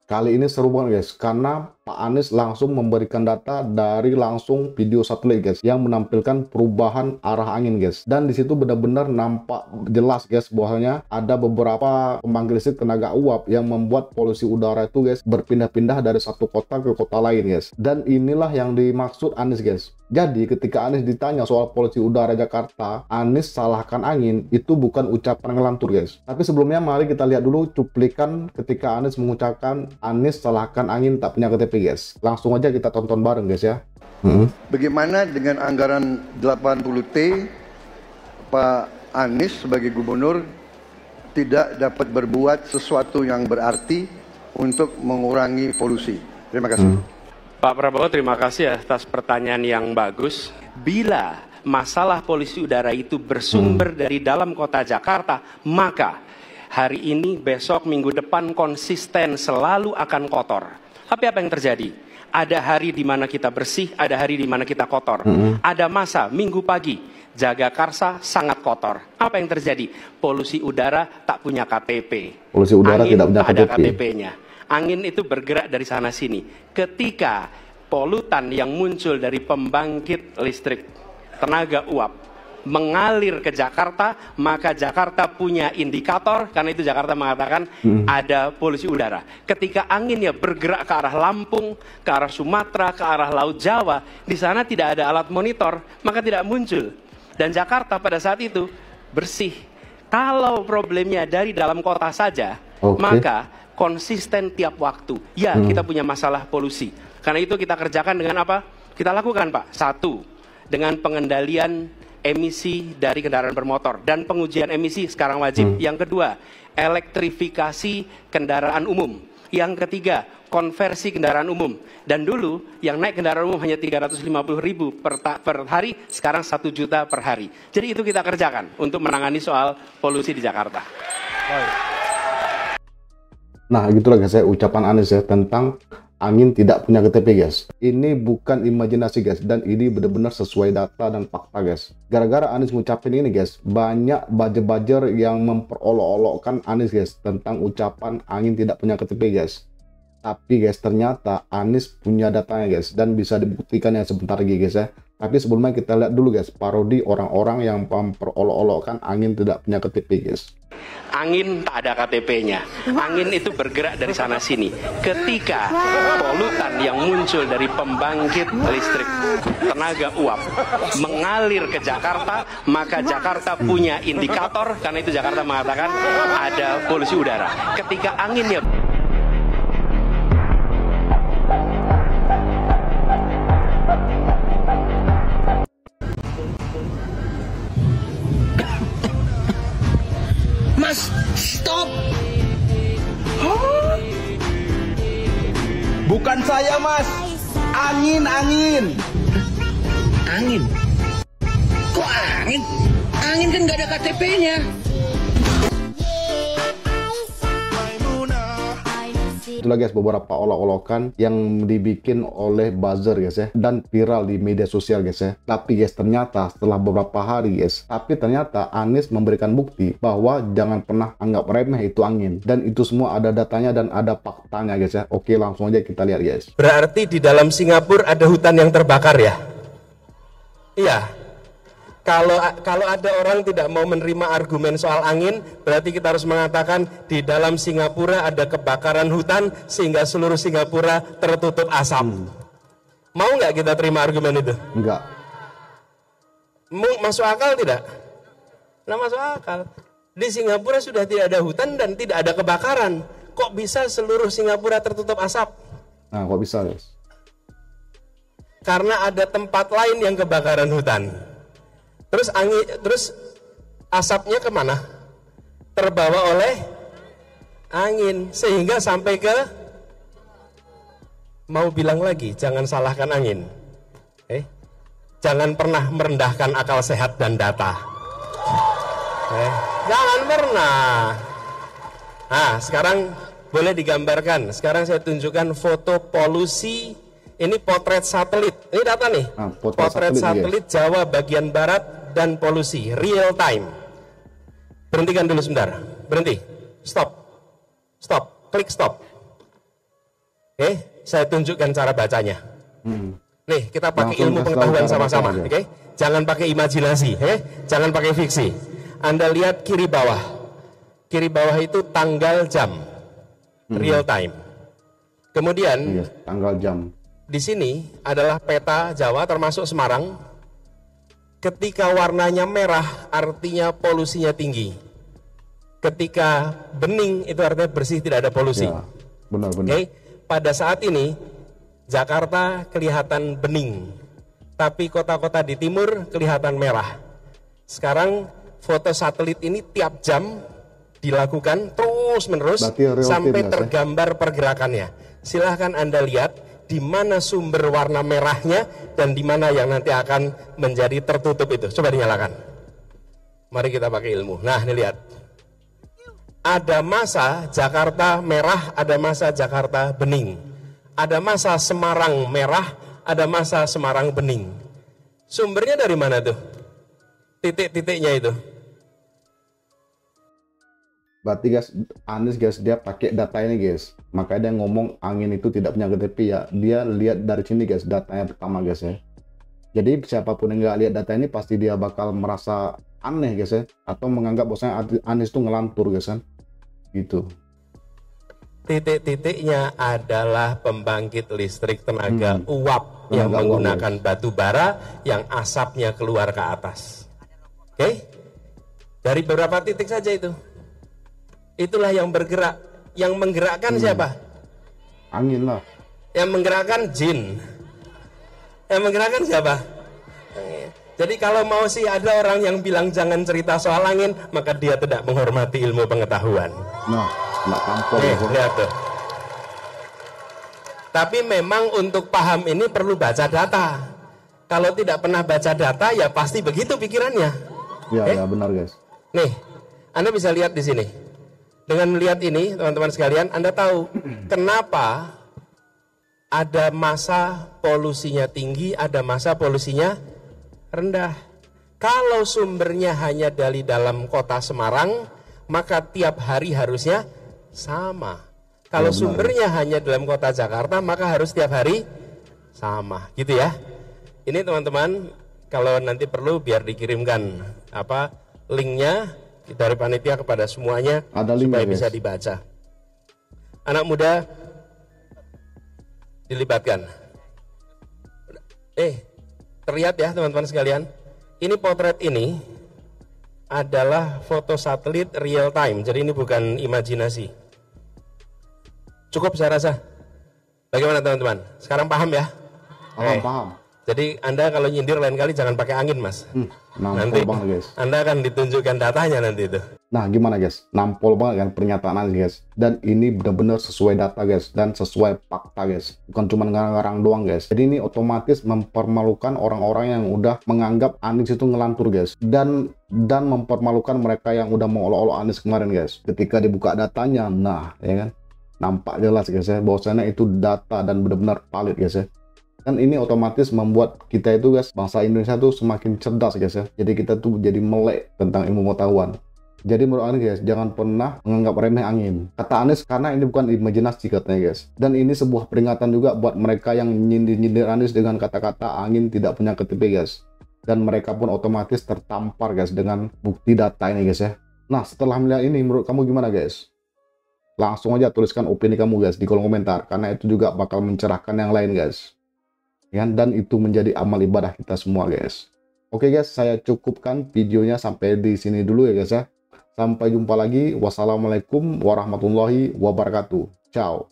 Kali ini seru banget guys, karena Pak Anies langsung memberikan data dari langsung video satelit guys, yang menampilkan perubahan arah angin guys. Dan di situ benar-benar nampak jelas guys, bahwasanya ada beberapa pembangkit listrik tenaga uap yang membuat polusi udara itu guys berpindah-pindah dari satu kota ke kota lain guys. Dan inilah yang dimaksud Anies guys. Jadi ketika Anies ditanya soal polusi udara Jakarta, Anies salahkan angin, itu bukan ucapan ngelantur guys. Tapi sebelumnya mari kita lihat dulu cuplikan ketika Anies mengucapkan Anies salahkan angin tak punya KTP guys. Langsung aja kita tonton bareng guys ya. Bagaimana dengan anggaran 80T, Pak Anies sebagai gubernur tidak dapat berbuat sesuatu yang berarti untuk mengurangi polusi? Terima kasih. Pak Prabowo, terima kasih atas pertanyaan yang bagus. Bila masalah polusi udara itu bersumber dari dalam kota Jakarta, maka hari ini, besok, minggu depan konsisten selalu akan kotor. Tapi apa yang terjadi? Ada hari di mana kita bersih, ada hari di mana kita kotor. Ada masa minggu pagi, Jagakarsa sangat kotor. Apa yang terjadi? Polusi udara tak punya KTP. Polusi udara Angin tidak punya tak ada KTP. KTP-nya. Angin itu bergerak dari sana sini. Ketika polutan yang muncul dari pembangkit listrik tenaga uap mengalir ke Jakarta, maka Jakarta punya indikator, karena itu Jakarta mengatakan ada polusi udara. Ketika anginnya bergerak ke arah Lampung, ke arah Sumatera, ke arah Laut Jawa, di sana tidak ada alat monitor, maka tidak muncul. Dan Jakarta pada saat itu bersih. Kalau problemnya dari dalam kota saja, maka konsisten tiap waktu. Ya, kita punya masalah polusi. Karena itu kita kerjakan dengan apa? Kita lakukan, Pak. Satu, dengan pengendalian emisi dari kendaraan bermotor. Dan pengujian emisi sekarang wajib. Yang kedua, elektrifikasi kendaraan umum. Yang ketiga, konversi kendaraan umum. Dan dulu, yang naik kendaraan umum hanya 350.000 per hari, sekarang 1 juta per hari. Jadi itu kita kerjakan untuk menangani soal polusi di Jakarta. Nah, gitulah guys ya ucapan Anies ya tentang angin tidak punya KTP guys. Ini bukan imajinasi guys, dan ini benar-benar sesuai data dan fakta guys. Gara-gara Anies ngucapin ini guys, banyak buzzer-buzzer yang memperolok-olokkan Anies guys tentang ucapan angin tidak punya KTP guys. Tapi guys, ternyata Anies punya datanya guys, dan bisa dibuktikan ya sebentar lagi guys ya. Tapi sebelumnya kita lihat dulu guys parodi orang-orang yang memperolok-olokkan angin tidak punya KTP guys. Angin tak ada KTP-nya. Angin itu bergerak dari sana sini. Ketika polutan yang muncul dari pembangkit listrik tenaga uap mengalir ke Jakarta, maka Jakarta punya indikator, karena itu Jakarta mengatakan ada polusi udara. Ketika anginnya Mas, stop! Huh? Bukan saya, Mas. Angin. Angin? Kok angin? Angin kan nggak ada KTP-nya. Itulah guys beberapa olok-olokan yang dibikin oleh buzzer guys ya, dan viral di media sosial guys ya. Tapi guys, ternyata setelah beberapa hari guys, ternyata Anies memberikan bukti bahwa jangan pernah anggap remeh itu angin, dan itu semua ada datanya dan ada faktanya guys ya. Oke, langsung aja kita lihat guys. Berarti di dalam Singapura ada hutan yang terbakar ya? Iya. Kalau ada orang tidak mau menerima argumen soal angin, berarti kita harus mengatakan di dalam Singapura ada kebakaran hutan sehingga seluruh Singapura tertutup asap. Mau nggak kita terima argumen itu? Enggak. Masuk akal tidak? Nah, masuk akal. Di Singapura sudah tidak ada hutan dan tidak ada kebakaran. Kok bisa seluruh Singapura tertutup asap? Nah, kok bisa guys? Karena ada tempat lain yang kebakaran hutan. Terus asapnya kemana? Terbawa oleh angin sehingga sampai ke, mau bilang lagi, jangan salahkan angin. Jangan pernah merendahkan akal sehat dan data. Jangan pernah. Nah, sekarang boleh digambarkan. Sekarang saya tunjukkan foto polusi. Ini potret satelit. Ini data nih. Potret satelit Jawa bagian barat dan polusi real time. Berhentikan dulu sebentar. Berhenti. Stop. Klik stop. Oke, saya tunjukkan cara bacanya. Nih, kita pakai Langsung ilmu kasih pengetahuan tahu cara sama-sama, bacanya. oke? Jangan pakai imajinasi, jangan pakai fiksi. Anda lihat kiri bawah. Kiri bawah itu tanggal jam, real time. Kemudian Yes, tanggal jam. di sini adalah peta Jawa termasuk Semarang. Ketika warnanya merah artinya polusinya tinggi. Ketika bening itu artinya bersih, tidak ada polusi. Ya, benar-benar. Oke, pada saat ini Jakarta kelihatan bening, tapi kota-kota di timur kelihatan merah. Sekarang foto satelit ini tiap jam dilakukan terus-menerus Berarti real sampai time, tergambar pergerakannya. Silahkan Anda lihat di mana sumber warna merahnya dan di mana yang nanti akan menjadi tertutup itu. Coba dinyalakan. Mari kita pakai ilmu. Nah, ini lihat. Ada masa Jakarta merah, ada masa Jakarta bening. Ada masa Semarang merah, ada masa Semarang bening. Sumbernya dari mana tuh? Titik-titiknya itu. Berarti guys, Anies guys, dia pakai data ini guys. Makanya dia ngomong angin itu tidak punya KTP ya. Dia lihat dari sini guys, datanya pertama guys ya. Jadi siapapun yang nggak lihat data ini pasti dia bakal merasa aneh guys ya. Atau menganggap bahwasanya Anies itu ngelantur guys kan. Gitu. Titik-titiknya adalah pembangkit listrik tenaga uap yang Tenaga uap, menggunakan batu bara yang asapnya keluar ke atas. Oke? Dari beberapa titik saja itu. Itulah yang bergerak. Yang menggerakkan siapa? Angin lah. Yang menggerakkan jin. Yang menggerakkan siapa? Jadi kalau mau sih ada orang yang bilang jangan cerita soal angin, maka dia tidak menghormati ilmu pengetahuan. Nah, nggak tampol guys ya. Lihat tuh. Tapi memang untuk paham ini perlu baca data. Kalau tidak pernah baca data ya pasti begitu pikirannya. Ya, ya benar guys. Nih, Anda bisa lihat di sini. Dengan melihat ini, teman-teman sekalian, Anda tahu kenapa ada masa polusinya tinggi, ada masa polusinya rendah. Kalau sumbernya hanya dari dalam kota Semarang, maka tiap hari harusnya sama. Kalau sumbernya hanya dalam kota Jakarta, maka harus tiap hari sama, gitu ya. Ini teman-teman, kalau nanti perlu biar dikirimkan linknya dari panitia kepada semuanya, Ada link, supaya guys. bisa dibaca. Anak muda dilibatkan. Terlihat ya teman-teman sekalian, ini potret ini adalah foto satelit real time, jadi ini bukan imajinasi. Cukup saya rasa. Bagaimana teman-teman? Sekarang paham ya? Paham, paham. Jadi Anda kalau nyindir lain kali jangan pakai angin mas. Nampol banget guys. Anda akan ditunjukkan datanya nanti itu. Nah gimana guys, nampol banget kan pernyataan Anies guys. Dan ini benar-benar sesuai data guys, dan sesuai fakta guys. Bukan cuma ngarang-ngarang doang guys. Jadi ini otomatis mempermalukan orang-orang yang udah menganggap Anies itu ngelantur guys. Dan mempermalukan mereka yang udah mengolok-olok Anies kemarin guys. Ketika dibuka datanya, nah ya kan, nampak jelas guys ya, bahwasanya itu data dan benar-benar valid guys ya. Dan ini otomatis membuat kita itu guys, bangsa Indonesia tuh semakin cerdas guys ya. Jadi kita tuh jadi melek tentang ilmu pengetahuan. Jadi menurut Anies guys, jangan pernah menganggap remeh angin. Kata Anies, karena ini bukan imajinasi katanya guys. Dan ini sebuah peringatan juga buat mereka yang nyindir-nyindir Anies dengan kata-kata angin tidak punya KTP guys. Dan mereka pun otomatis tertampar guys dengan bukti data ini guys ya. Nah setelah melihat ini, menurut kamu gimana guys? Langsung aja tuliskan opini kamu guys di kolom komentar. Karena itu juga bakal mencerahkan yang lain guys. Dan itu menjadi amal ibadah kita semua guys. Oke guys, saya cukupkan videonya sampai di sini dulu ya guys ya. Sampai jumpa lagi. Wassalamualaikum warahmatullahi wabarakatuh. Ciao.